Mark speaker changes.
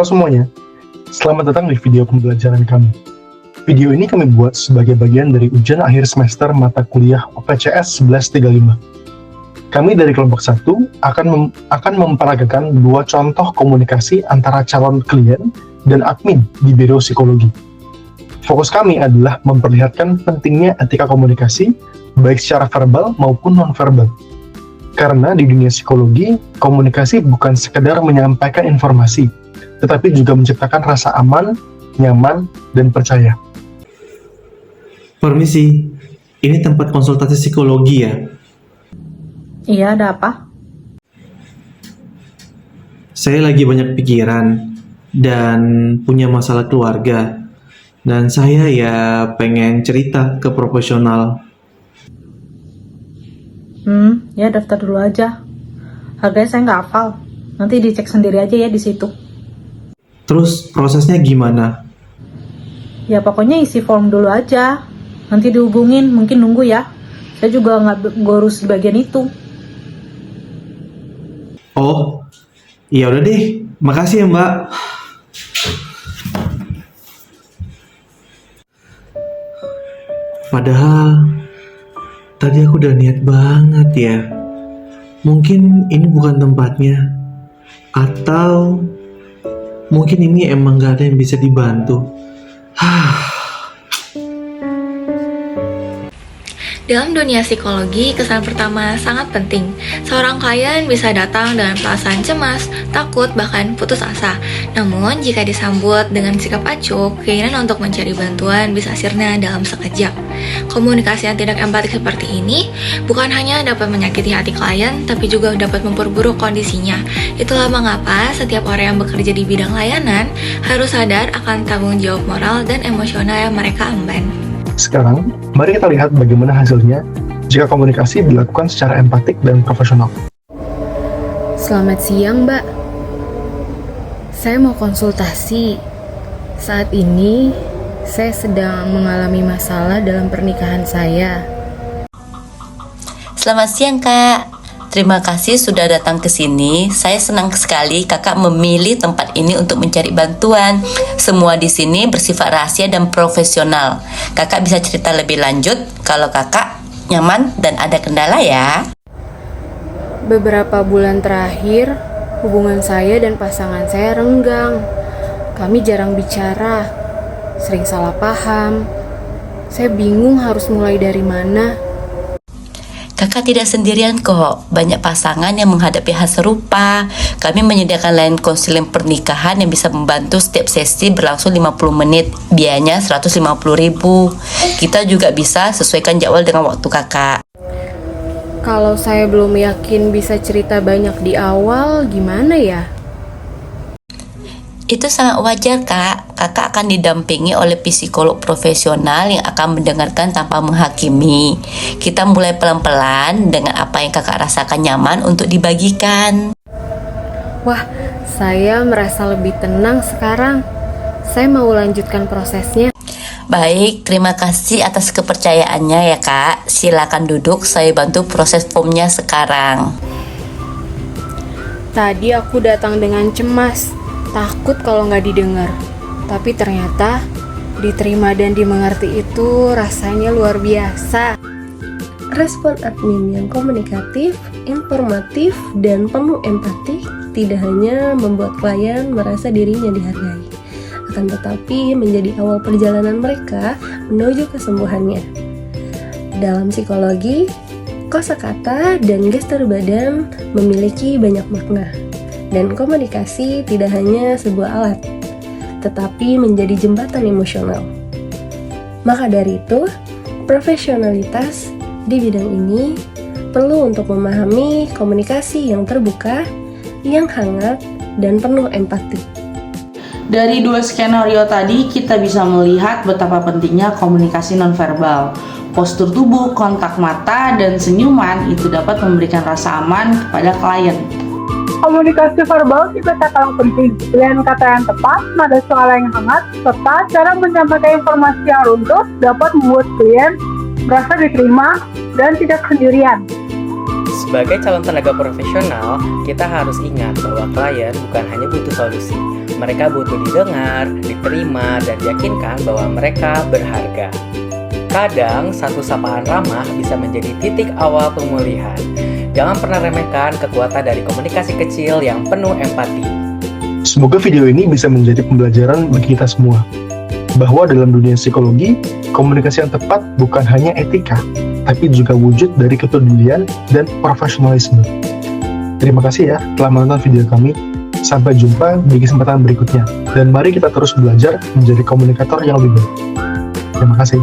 Speaker 1: Halo semuanya, selamat datang di video pembelajaran kami. Video ini kami buat sebagai bagian dari ujian akhir semester mata kuliah OPCS 1135. Kami dari kelompok 1 akan memperagakan dua contoh komunikasi antara calon klien dan admin di Biro Psikologi. Fokus kami adalah memperlihatkan pentingnya etika komunikasi, baik secara verbal maupun non-verbal. Karena di dunia psikologi, komunikasi bukan sekedar menyampaikan informasi, tetapi juga menciptakan rasa aman, nyaman, dan percaya.
Speaker 2: Permisi, ini tempat konsultasi psikologi ya?
Speaker 3: Iya, ada apa?
Speaker 2: Saya lagi banyak pikiran dan punya masalah keluarga. Dan saya ya pengen cerita ke profesional.
Speaker 3: Ya daftar dulu aja. Harganya saya nggak hafal. Nanti dicek sendiri aja ya di situ.
Speaker 2: Terus prosesnya gimana?
Speaker 3: Ya pokoknya isi form dulu aja. Nanti dihubungin, mungkin nunggu ya. Saya juga nggak ngurus bagian itu.
Speaker 2: Oh, iya udah deh. Makasih ya Mbak. Padahal tadi aku udah niat banget ya. Mungkin ini bukan tempatnya. Atau mungkin ini emang gak ada yang bisa dibantu.
Speaker 4: Dalam dunia psikologi, kesan pertama sangat penting. Seorang klien bisa datang dengan perasaan cemas, takut, bahkan putus asa. Namun, jika disambut dengan sikap acuh, keinginan untuk mencari bantuan bisa sirna dalam sekejap. Komunikasi yang tidak empatik seperti ini bukan hanya dapat menyakiti hati klien, tapi juga dapat memperburuk kondisinya. Itulah mengapa setiap orang yang bekerja di bidang layanan harus sadar akan tanggung jawab moral dan emosional yang mereka emban.
Speaker 1: Sekarang, mari kita lihat bagaimana hasilnya jika komunikasi dilakukan secara empatik dan profesional.
Speaker 5: Selamat siang, Mbak. Saya mau konsultasi. Saat ini, saya sedang mengalami masalah dalam pernikahan saya.
Speaker 6: Selamat siang, Kak. Terima kasih sudah datang ke sini. Saya senang sekali Kakak memilih tempat ini untuk mencari bantuan. Semua di sini bersifat rahasia dan profesional. Kakak bisa cerita lebih lanjut kalau Kakak nyaman dan ada kendala ya.
Speaker 5: Beberapa bulan terakhir, hubungan saya dan pasangan saya renggang. Kami jarang bicara, sering salah paham. Saya bingung harus mulai dari mana.
Speaker 6: Kakak tidak sendirian kok, banyak pasangan yang menghadapi hal serupa. Kami menyediakan layanan konseling pernikahan yang bisa membantu setiap sesi berlangsung 50 menit, biayanya 150.000. Kita juga bisa sesuaikan jadwal dengan waktu kakak.
Speaker 5: Kalau saya belum yakin bisa cerita banyak di awal, gimana ya?
Speaker 6: Itu sangat wajar kak, kakak akan didampingi oleh psikolog profesional yang akan mendengarkan tanpa menghakimi. Kita mulai pelan-pelan dengan apa yang kakak rasakan nyaman untuk dibagikan.
Speaker 5: Wah, saya merasa lebih tenang sekarang. Saya mau lanjutkan prosesnya.
Speaker 6: Baik, terima kasih atas kepercayaannya ya kak. Silakan duduk, saya bantu proses formnya sekarang.
Speaker 5: Tadi aku datang dengan cemas, takut kalau nggak didengar. Tapi ternyata diterima dan dimengerti itu rasanya luar biasa.
Speaker 7: Respon admin yang komunikatif, informatif, dan penuh empati tidak hanya membuat klien merasa dirinya dihargai, akan tetapi menjadi awal perjalanan mereka menuju kesembuhannya. Dalam psikologi, kosakata dan gestur badan memiliki banyak makna. Dan komunikasi tidak hanya sebuah alat, tetapi menjadi jembatan emosional. Maka dari itu, profesionalitas di bidang ini perlu untuk memahami komunikasi yang terbuka, yang hangat, dan penuh empati.
Speaker 8: Dari dua skenario tadi, kita bisa melihat betapa pentingnya komunikasi nonverbal. Postur tubuh, kontak mata, dan senyuman itu dapat memberikan rasa aman kepada klien.
Speaker 9: Komunikasi verbal juga tak kalah penting. Pilihan kata yang tepat, nada suara yang hangat, serta cara menyampaikan informasi yang runtuh dapat membuat klien merasa diterima dan tidak sendirian.
Speaker 10: Sebagai calon tenaga profesional, kita harus ingat bahwa klien bukan hanya butuh solusi, Mereka butuh didengar, diterima, dan diyakinkan bahwa mereka berharga. Kadang, satu sapaan ramah bisa menjadi titik awal pemulihan. Jangan pernah remehkan kekuatan dari komunikasi kecil yang penuh empati.
Speaker 1: Semoga video ini bisa menjadi pembelajaran bagi kita semua, bahwa dalam dunia psikologi, komunikasi yang tepat bukan hanya etika, tapi juga wujud dari kepedulian dan profesionalisme. Terima kasih ya telah menonton video kami. Sampai jumpa di kesempatan berikutnya. Dan mari kita terus belajar menjadi komunikator yang lebih baik. Terima kasih.